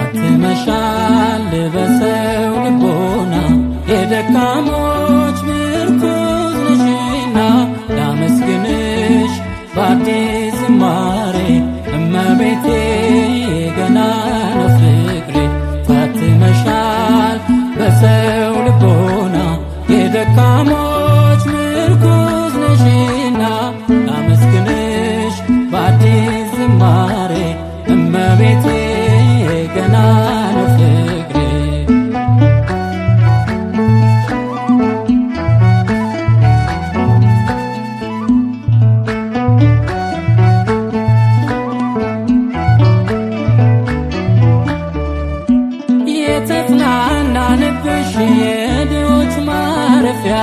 ታትመሻል በሰው ልቦና የደካሞች ምርኩዝ ነሽና ላመስግንሽ በአዲስ ዝማሬ እመቤቴ ገና ነው ፍቅሬ። ታትመሻል በሰው ልቦና የደካሞች ምርኩዝ ነሽና ላመስግንሽ በአዲስ ዝማሬ እመቤቴ ገና ነው ፍቅሬ። የተጽናናንብሽ የድሆች ማረፊያ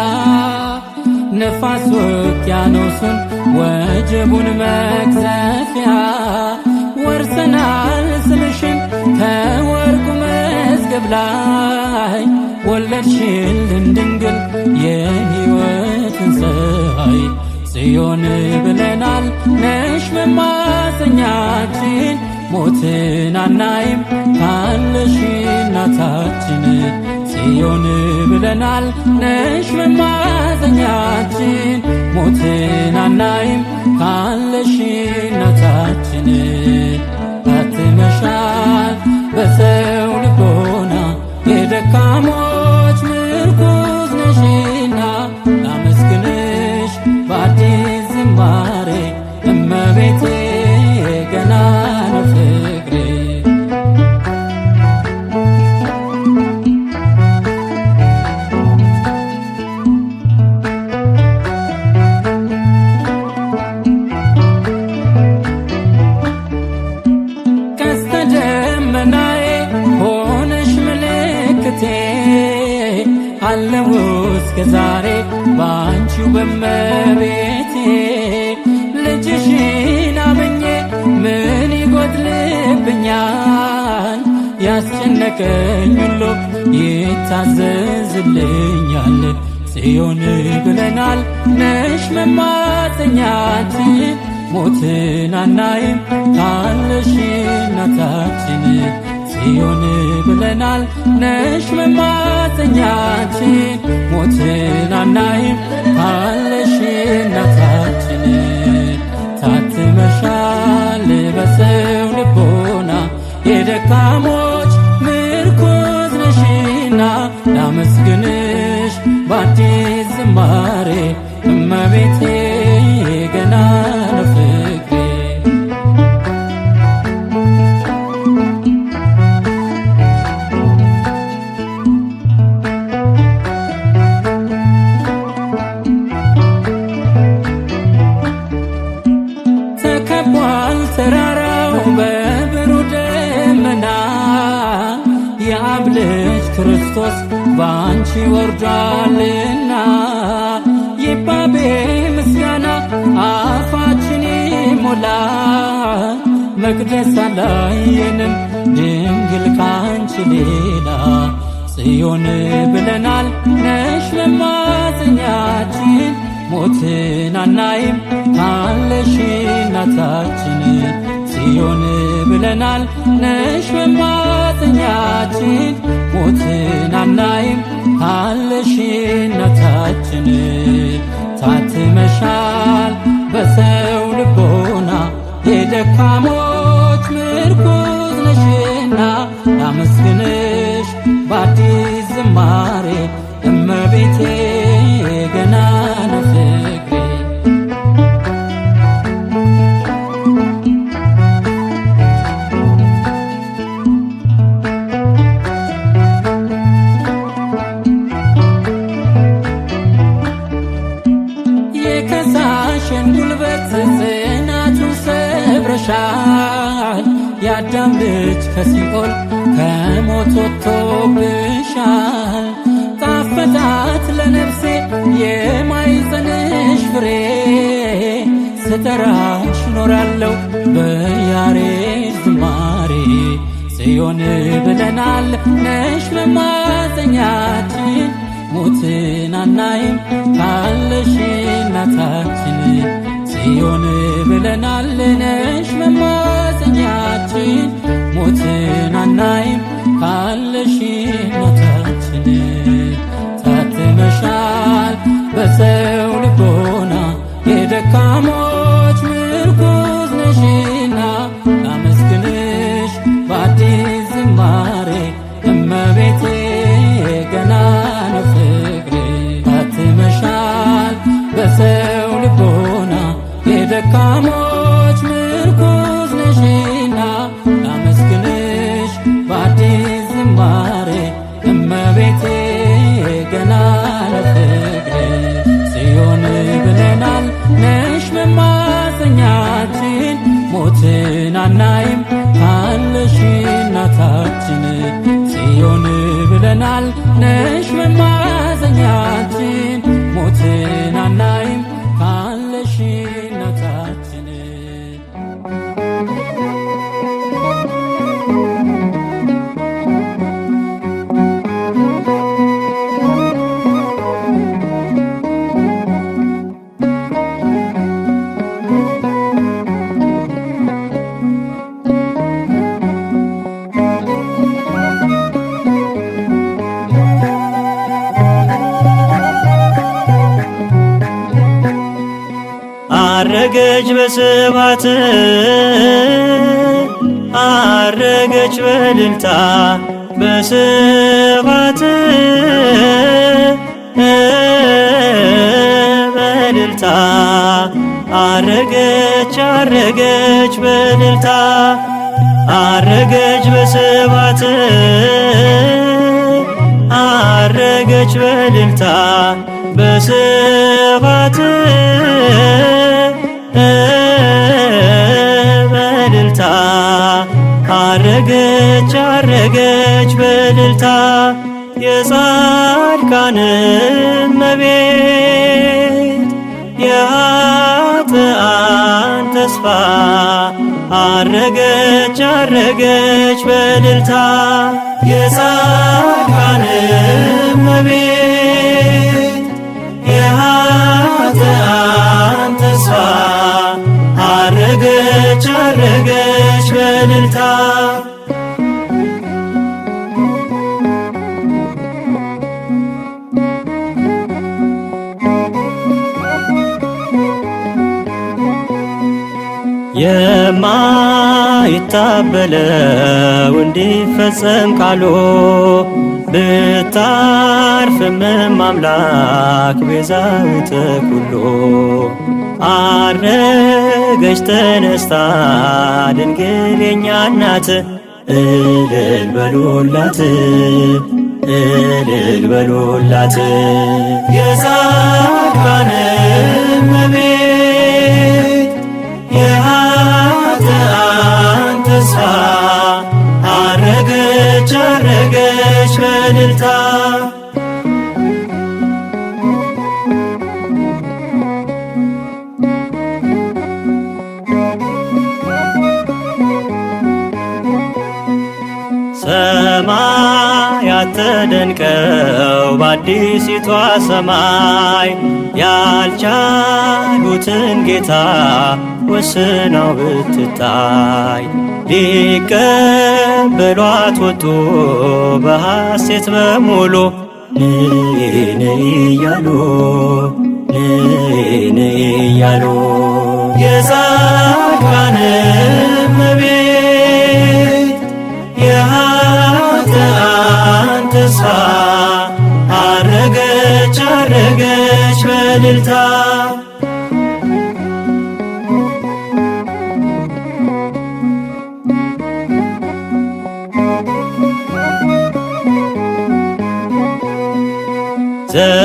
ነፋስ ውቅያኖሱን ወጀቡን መቅዘፊያ ወርሰናል ስምሽን ከወርቁ መዝገብ ላይ ወለድሽልን ድንግል የሕይወትን ፀሐይ ጽዮን ብለናል ነሽ መማፀኛችን ሞትን አናይም ካለሽ እናታችን ጽዮን ብለናል ነሽ መማፀኛችን ሞትን አናይም ካለሽ እናታችን። ታትመሻል በሰው ልቦና የደካሞች ምርኩዝ ነሽና ላመስግንሽ በአዲስ ዝማሬ እመቤቴ ገና ነው ፍቅሬ። ቀስተ ደመናዬ ሆነሽ ምልክቴ አለሁ እስከ ዛሬ ባንቺው በመቤቴ ልጅሽን አምኜ ምን ይጎድልብኛል ያስጨነቀኝ ሁሉ ይታዘዝልኛል። ጽዮን ብለናል ነሽ መማፀኛችን ሞትን አናይም ካለሽ እናታችን ጽዮን ብለናል ነሽ መማፀኛችን ሞትን አናይም ካለሽ እናታችን። ታትመሻል በሰው ልቦና የደካሞች ምርኩዝ ነሽና ላመስግንሽ በአዲስ ዝማሬ እመቤቴ ገና ነው ፍቅሬ። ተከቧል ተራራው በብሩህ ደመና የአብ ልጅ ክርስቶስ ባንቺ ወርዷልና ይባቤ ምስጋና አፋችን ይሞላል። መቅደስ አላየንም ድንግል ካንቺ ሌላ ጽዮን ብለናል ነሽ መማፀኛችን ሞትን አናይም ካለሽ እናታችን ጽዮን ብለናል ነሽ መማፀኛችን ሞትን አናይም ካለሽ እናታችን። ታትመሻል በሰው ልቦና የደካሞች ምርኩዝ ነሽና ላመስግንሽ በአዲስ ዝማሬ እመቤቴ ገና ነው ፍቅሬ። የከሳሽን ጉልበት ጽናቱን ሰብረሻል። የአዳም ልጅ ከሲኦል ከሞት ወጥቶብሻል። ጣፈጣት ለነፍሴ የማይጸን ፍሬ ስጠራሽ ኖራለሁ በያሬድ ዝማሬ። ጽዮን ብለናል ነሽ መማፀኛችን ሞትን አናይም ካለሽ እናታችን። ጽዮን ብለናል ነሽ መማፀኛችን ሞትን አናይም ካለሽ እናታችን። ታትመሻል በሰው ልቦና የደካሞች ምርኩዝ ነሽና ላመስግንሽ በአዲስ ዝማሬ እመቤቴ ገና ነው ፍቅሬ። ታትመሻል በሰው ልቦና የደካሞች ምርኩዝ ነሽና ላመስግንሽ በአዲስ ዝማሬ እመቤቴ ገና ነው ፍቅሬ። ጽዮን ብለናል ነሽ መማፀኛችን ሞትን አናይም ካለሽ እናታችን። ጽዮን ብለናል ነሽ መማፀኛችን ሞትን አናይም ካለሽ እናታችን። አረገች በስብሐት አረገች በእልልታ በስብሐት በእልልታ አረገች አረገች በእልልታ አረገች በስብሐት አረገች በእልልታ በስብሐት በእልልታ አረገች አረገች በእልልታ የጻድቃን እመቤት የኃጥአን ተስፋ አረገች አረገች በእልልታ የጻድቃን እመቤት የኃጥአን ተስፋ አረገች አረገች በእልልታ የማይታበለው እንዲፈጸም ቃሉ ብታርፍም አምላክ ቤዛዊተ ኩሉ አረገች ተነስታ ድንግል የኛ እናት እልል በሉላት እልል በሉላት የጻድቃን እመቤት የኃጥአን ተስፋ አረገች አረገች በእልልታ ሰማያት ተደንቀው በአዲሲቷ ሰማይ ያልቻሉትን ጌታ ወስናው ብትታይ ሊቀበሏት ወጡ በሐሴት በሙሉ ነይ ነይ እያሉ ነይ ነይ እያሉ የጻድቃን እመቤት የኃጥአን ተስፋ አረገች አረገች በእልልታ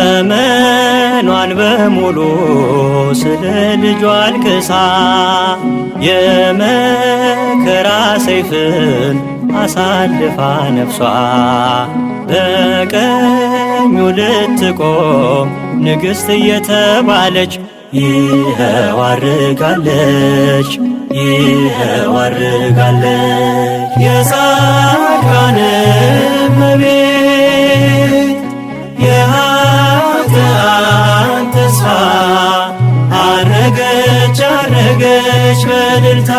ዘመኗን በሙሉ ስለ ልጇ አልቅሳ የመከራ ሰይፍን አሳልፋ ነፍሷ በቀኙ ልትቆም ንግሥት እየተባለች ይኸው አርጋለች ይኸው አርጋለች። የጻድቃን እመቤት የኃጥአን ተስፋ አረገች አረገች በእልልታ።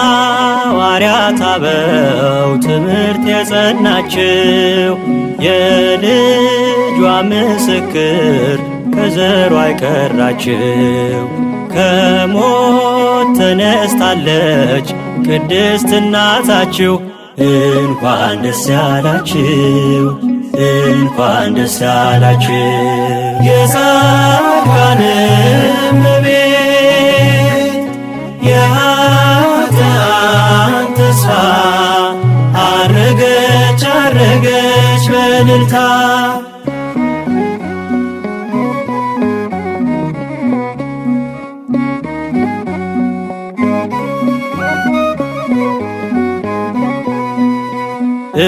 በሐዋርያት አበው ትምህርት የጸናችው የልጇ ምስክር ከዘሯ አይቀራችው። ከሞት ተነስታለች ቅድስት እናታችሁ። እንኳን ደስ ያላችሁ እንኳን ደስ ያላችሁ። የጻድቃን እመቤት የኃጥአን ተስፋ አረገች አረገች በእልልታ።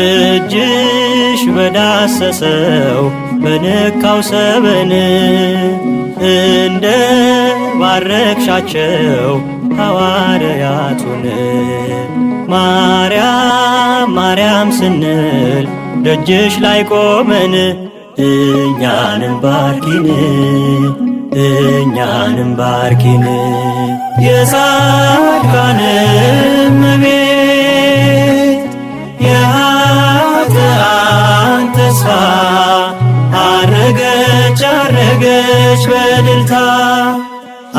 እጅሽ በዳሰሰው በነካው ሰበን እንደ ባረክሻቸው ሐዋርያቱን ማርያም ማርያም ስንል ደጅሽ ላይ ቆመን እኛንም ባርኪን እኛንም ባርኪን። የጻድቃን እመቤት የኃጥአን ተስፋ አረገች አረገች በእልልታ።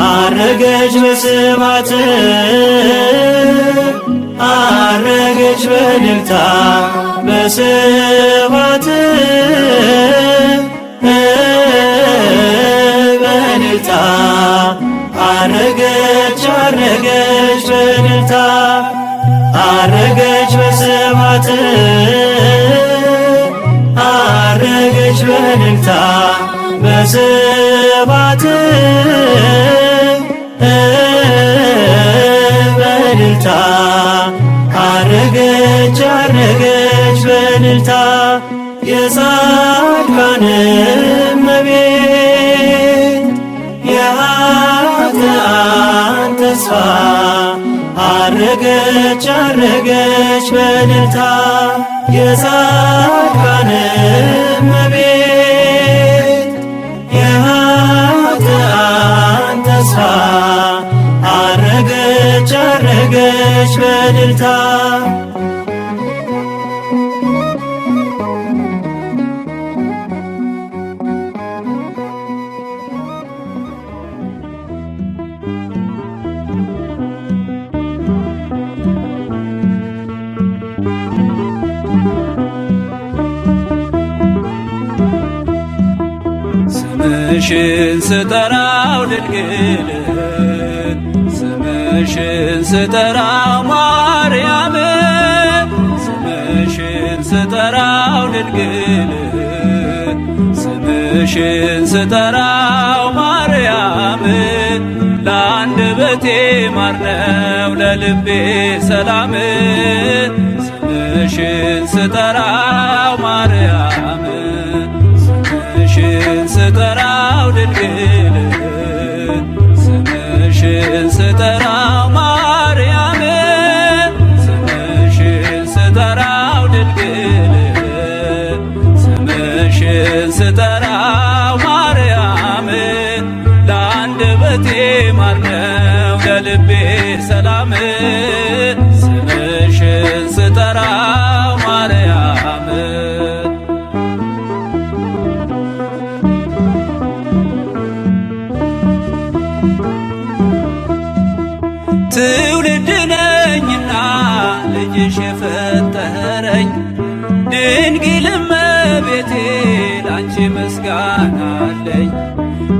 አረገች በስብሐት አረገች በእልልታ በስብሐት በእልልታ። አረገች አረገች በእልልታ አረገች በስብሐት አረገች በእልልታ በስብሐት በእልልታ። አረገች አረገች በእልልታ። የጻድቃን እመቤት የኃጥአን ተስፋ አረገች አረገች በእልልታ። የጻድቃን እመቤት የኃጥአን ተስፋ አረገች አረገች በእልልታ። ስምሽን ስጠራው ድንግል ስምሽን ስጠራው ማርያም ስምሽን ስጠራው ድንግል ስምሽን ስጠራው ማርያም ለአንደበቴ ማር ነው ለልቤ ሰላም ስምሽን ስጠራው ማርያም ስምሽን ስጠራው ድንግል ስምሽን ስጠራው ማርያም ስምሽን ስጠራው ድንግል ስምሽን ስጠራው ማርያም ለአንደበቴ ማር ነው ለልቤ ሰላም ስምሽን ስጠራው ማርያም ትውልድ ነኝና ልጅሽ የፈጠረኝ ድንግል እመቤቴ ላንቺ ምስጋና አለኝ።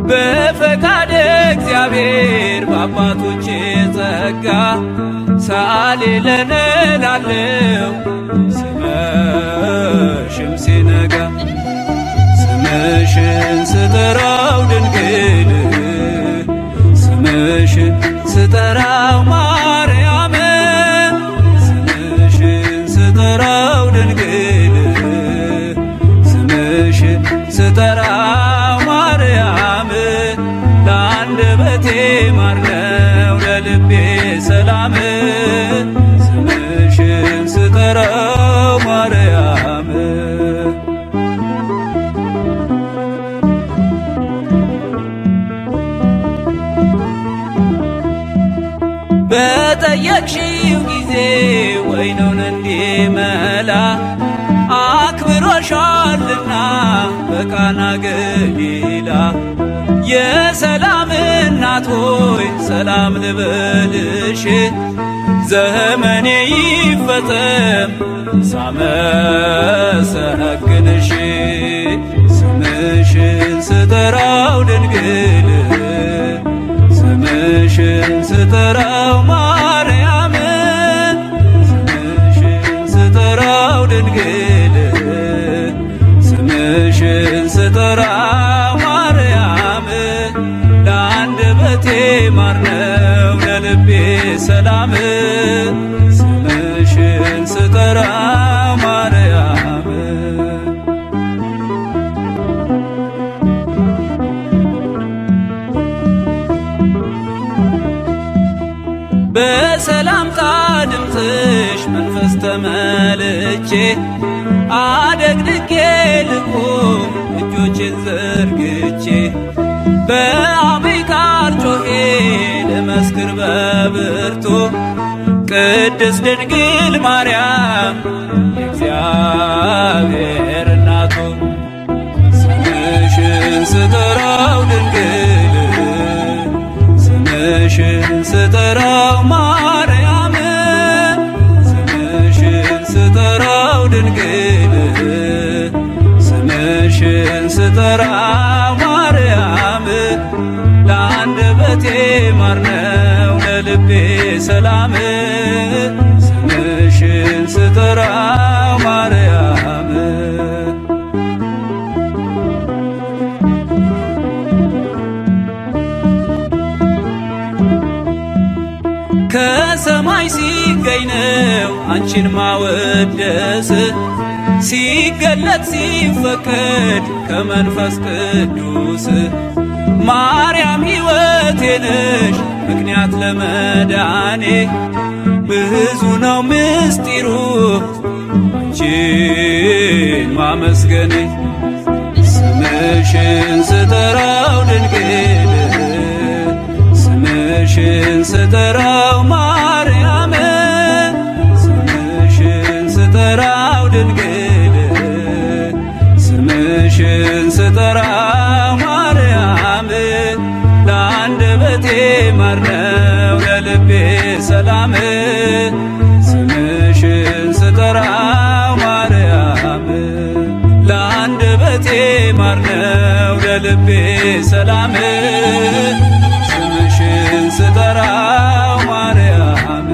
በፈቃደ እግዚአብሔር በአባቶቼ ጸጋ ሳሌ ለነ ላለው ስመሽም ሲነጋ ስምሽን ስጠራው ድንግል ስምሽን ስጠራው ማርያም ስምሽን ስጠራው ድንግል ስምሽን ስጠራው ማርያም ለአንደበቴ ማር ነው ለልቤ ሰላም ስምሽን ስጠራው ማርያም በጠየቅሽው ጊዜ ወይኑን እንዲመላ አክብሮሻልና በቃና ገሊላ የሰላም እናት ሆይ ሰላም ልበልሽ ዘመኔ ይፈጸም ሳመሰግንሽ ስምሽን ስጠራው ድንግል ስምሽን ስጠራው ማርያም ስምሽን ስጠራው ድንግል ስምሽን ስጠራው ማርያም ለአንደበቴ ማር ነው ለልቤ ሰላም ስምሽን ስጠራው ማርያም በሰላምታ ድምፅሽ መንፈስ ተመልቼ አደግድጌ ልቁም እጆቼን ዘርግቼ በአቤት ቃል ጮኼ ልመስክር በብርቱ ቅድስት ድንግል ማርያም የእግዚአብሔር እናቱ ስምሽን ስጠራው ድንግል ስምሽን ስጠራው ማርያም ስምሽን ስጠራው ድንግል ስምሽን ስጠራው ማርያም ለአንደበቴ ማር ነው ለልቤ ሰላም ስምሽን ስጠራው ማርያም ከሰማይ ሲገኝ ነው አንቺን ማወደስ ሲገለጥ ሲፈቀድ ከመንፈስ ቅዱስ ማርያም ሕይወቴ ነሽ ምክንያት ለመዳኔ ብዙ ነው ምስጢሩ አንቺን ማመስገኔ ስምሽን ስጠራው ድንግል ስምሽን ስጠራው ማርያም ስምሽን ስጠራው ድንግል ስምሽን ስጠራው ማርያም ለአንደበቴ ማር ነው ለልቤ ሰላም ስምሽን ስጠራው ማርያም ለአንደበቴ ማር ነው ለልቤ ሰላም ስምሽን ስጠራው ማርያም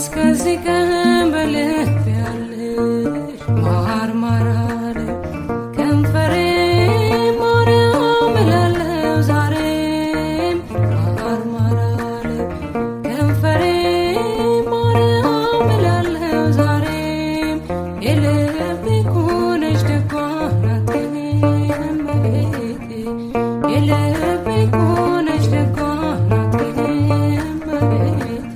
እስከዚህ ቀን በልቤ ያለሽ ማር ማር አለ ከንፈሬ ማርያም እላለሁ ዛሬም ማር ማር አለ ከንፈሬ ማርያም እላለሁ ዛሬም የልቤ እኮ ነሽ ደጓ ናቴ እመቤቴ የልቤ እኮ ነሽ ደጓ ናቴ እመቤቴ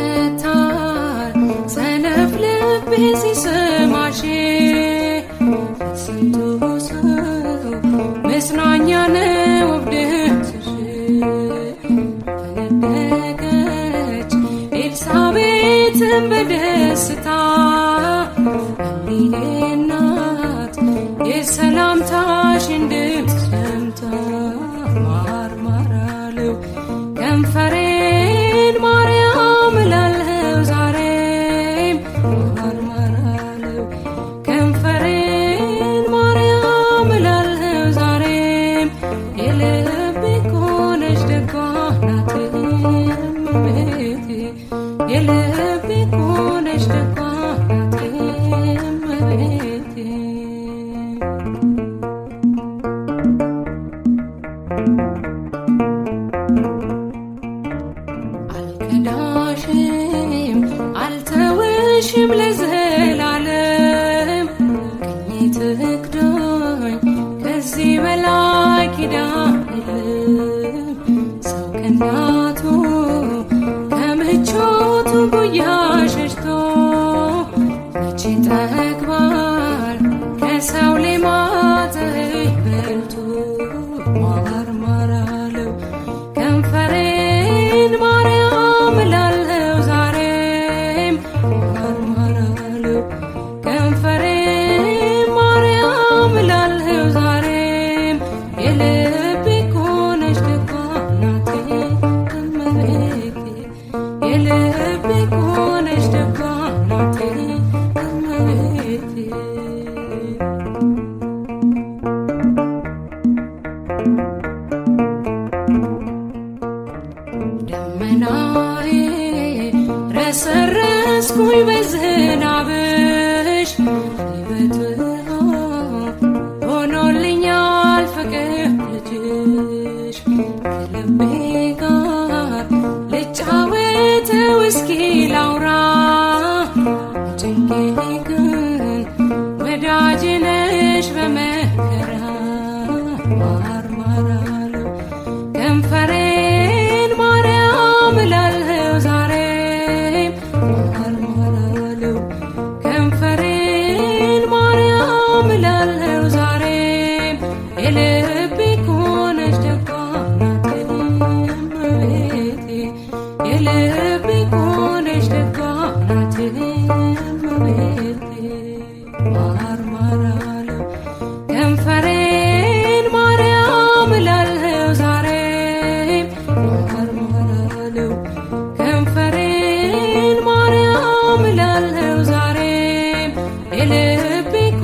ይበረታል ሰነፍ ልቤ ሲሰማሽ ስንቱ ሰው መጽናኛ ነው ድምፅሽ ፈነደቀች ኤልሳቤጥን በደስታ እኒዬ እናት የሰላምታሽን ድምፅ ሰምታ ማር ማር አለው ከንፈሬን ማርያም እላለሁ ዛሬም ማር ማር አለው ከንፈሬን ማርያም እላለሁ ዛሬም የልቤ እኮ ነሽ ደጓ ናቴ እመቤቴ የልቤ እኮ ነሽ ደጓ ናቴ እመቤቴ አልከዳሽም አልተውሽም ለዘላለም ቀኜ ትክዳኝ ከዚህ በላይ ኪዳን የለም ሰው ከእናቱ ከምቾቱ ጉያ ሸሽቶ መቼ ጠግባል ከሰው ሌማት በልቶ ማር ማር አለው ከንፈሬን ማርያም እላለሁ ዛሬም ማር ማር አለው ከንፈሬን ማርያም እላለሁ ዛሬም የልቤ እኮ ነሽ ደጓ ናቴ እመቤቴ የልቤ እኮ ነሽ ደጓ ናቴ እመቤቴ ደመናዬ ረሰረስኩኝ በዝናብሽ ሕይወት ሆኖልኛል ፍቅር ልጅሽ ከልቤ ጋር ልጫወተው እስኪ ላውራ ጭንቄ ግን ወዳጅ ነሽ በመከራ ማር ማር አለው ከንፈሬን ማርያም እላለሁ ዛሬም ማር ማር አለው ከንፈሬን ማርያም እላለሁ ዛሬም የልቤ እኮ ነሽ ደጓ ናቴ እመቤቴ የልቤ እኮ ነሽ ደጓ ናቴ እመቤቴ ማር ማር አለው ከንፈሬን ማርያም እላለሁ ዛሬም ማር ማር አለው ከንፈሬን ማርያም እላለሁ ዛሬም የልቤ እኮ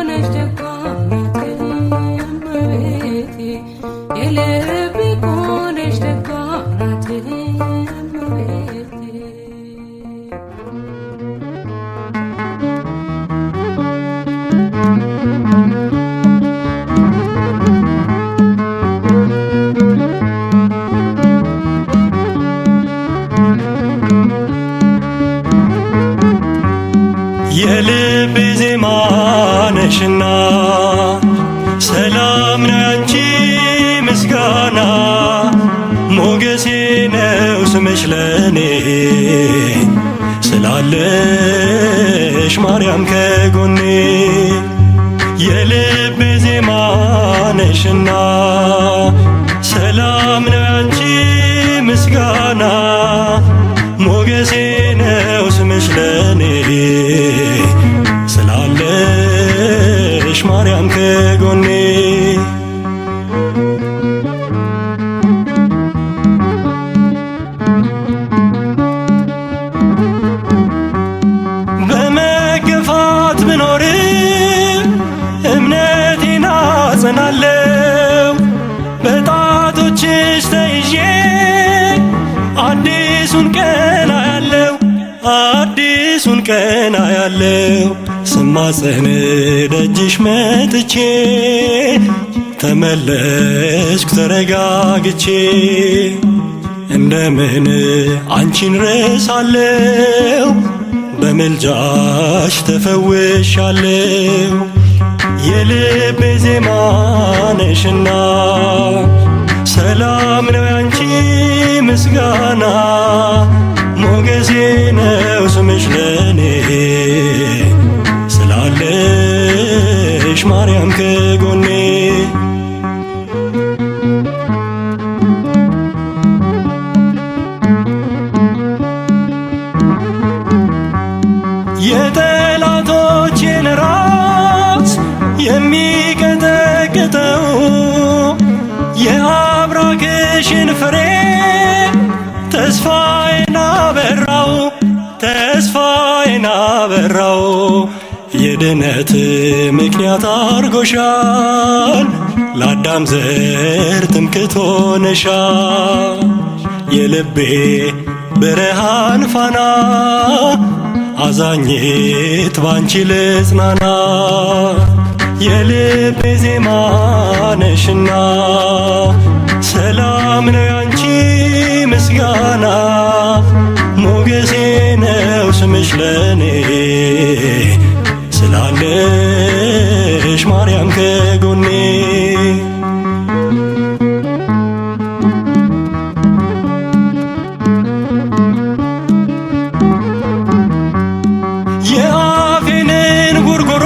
ነሽ ደጓ ናቴ እመቤቴ የልቤ እኮ ነሽ ደጓ ናቴ እመቤቴ የልቤ ዜማ ነሽና ሰላም ነው ያንቺ ምስጋና ሞገሴ ነው ስምሽ ለኔ ስላለሽ ማርያም ከጎኔ የልቤ ዜማ ነሽና ሰላም ነው ያንቺ ምስጋና ሞገሴ ነው ስምሽ ለኔ ስላለሽ ማርያም ከጎኔ በመገፋት ብኖር እምነቴ ናት እማጸናለው በጣቶችሽ ተይዤ አዲሱን ቀን አያለው አዲሱን ቀን አያለው ስማጸን ደጅሽ መጥቼ ተመለስኩ ተረጋግቼ እንደምን አንቺን ረሳለው በምልጃሽ ተፈውሻለው የልቤ ዜማ ነሽና ሰላም ነው ያንቺ ምስጋና ሞገሴ ነው ስምሽ ለኔ ስላለሽ ማርያም ከጎኔ የጠላቶቼን ራስ የሚቀጠቅጠው የአብራክሽን ፍሬ ተስፋዬን አበራው ተስፋዬን አበራው የድነት ምክንያት አርጎሻል ለአዳም ዘር ትምክህት ሆነሻል የልቤ ብርሃን ፋና አዛኝት ባንቺ ልጽናና የልቤ ዜማ ነሽና ሰላም ነው ያንቺ ምስጋና ሞገሴ ነው ስምሽ ለኔ ስላለሽ ማርያም ከጎኔ የአፌንን ጉርጉሮ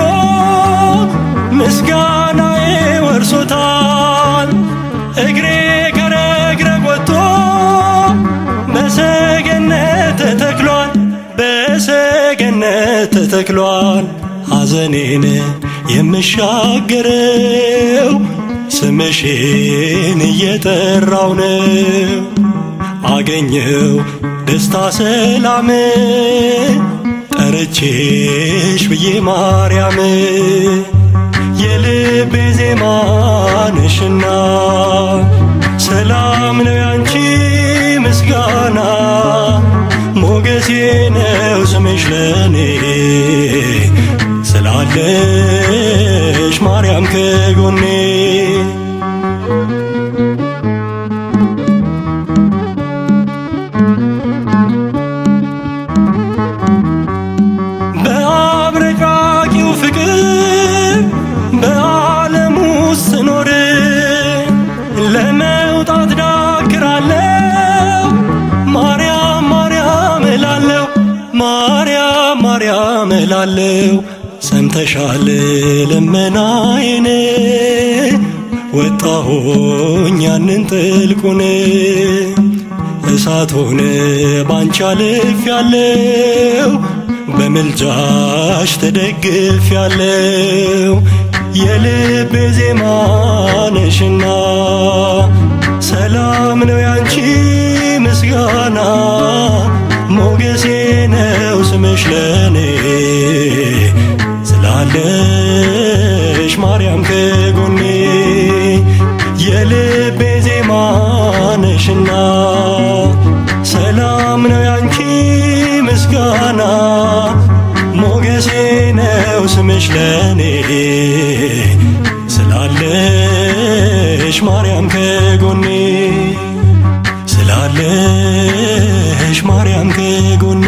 ምስጋናዬ ወርሶታል እግሬ ከረግረግ ወጥቶ በሰገነት ተተክሏል በሰገነት ተተክሏል ሐዘኔን የምሻገረው ስምሽን እየጠራው ነው አገኘው ደስታ ሰላም ጠርቼሽ ብዬ ማርያም የልቤ ዜማ ነሽና ሰላም ነው ያንቺ ምስጋና ሞገሴ ነው ስምሽ ለኔ ስላለሽ ማርያም ከጎኔ በአብረቃቂው ፍቅር በዓለም ውስጥ ስኖር ለመውጣት ዳክራለው ማርያም ማርያም እላለው ማርያም ማርያም እላለው ሰምተሻል ልመናዬን ወጣሁኝ ያንን ጥልቁን እሳት ሆነ ባንቺ አልፌያለው በምልጃሽ ተደግፌያለው የልቤ ዜማ ነሽና ሰላም ነው ያንቺ ምስጋና ሞገሴ ነው ስምሽ ለኔ ስላለሽ ማርያም ከጎኔ የልቤ ዜማ ነሽና ሰላም ነው ያንቺ ምስጋና ሞገሴ ነው ስምሽ ለኔ ስላለሽ ማርያም ከጎኔ ስላለሽ ማርያም ከጎኔ